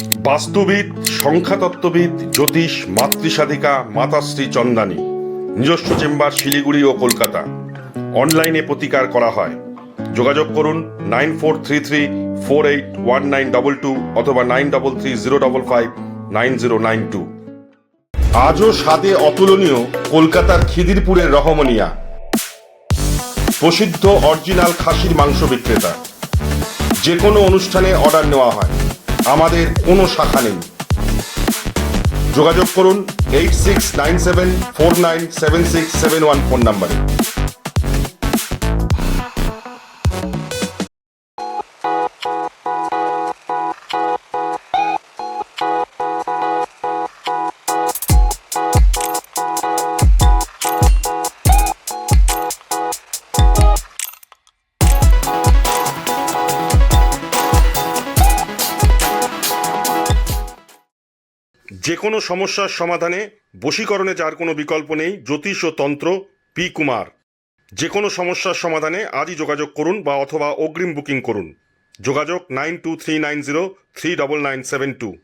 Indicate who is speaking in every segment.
Speaker 1: বাস্তুবিদ, সংখ্যাতত্ত্ববিদ, জ্যোতিষ, মাতৃসাধিকা মাতাশ্রী চন্দানী। নিজস্ব চেম্বার শিলিগুড়ি ও কলকাতা। অনলাইনে প্রতিকার করা হয়। যোগাযোগ করুন 9433481922 অথবা 9330559092। আজও স্বাদে অতুলনীয় কলকাতার খিদিরপুরের রহমনিয়া, প্রসিদ্ধ অরিজিনাল খাসির মাংস বিক্রেতা। যে কোনো অনুষ্ঠানে অর্ডার নেওয়া হয়। আমাদের কোনো শাখা নেই। যোগাযোগ করুন 8697497671 ফোন নম্বরে। যে কোনো সমস্যার সমাধানে বশীকরণে যার কোনো বিকল্প নেই, জ্যোতিষ ও তন্ত্র, পি কুমার। যে কোনো সমস্যার সমাধানে আজই যোগাযোগ করুন বা অথবা অগ্রিম বুকিং করুন। যোগাযোগ 9239039972।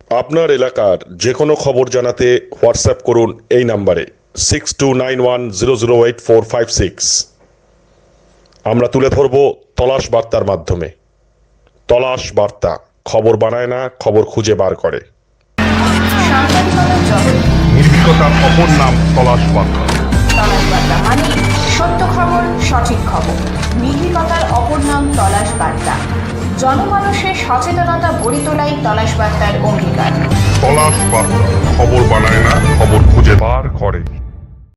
Speaker 1: আপনার এলাকার যে কোনো খবর জানাতে হোয়াটসঅ্যাপ করুন এই নাম্বারে 6291008456। আমরা তুলে ধরব তলাশ বার্তার মাধ্যমে। তলাশ বার্তা, খবর বানায় না, খবর খুঁজে বার করে। নির্ভীকতার অপর নাম তলাশ বার্তা।
Speaker 2: তলাশ বার্তা মানে সত্য খবর, সঠিক খবর। নির্ভীকতার অপর নাম তলাশ বার্তা। জনমানুষের সচেতনতা গড়ে তোলাই তলাশ বার্তার অঙ্গীকার।
Speaker 1: তলাশ বার্তা, খবর বানায় না, খবর খুঁজে বার করে।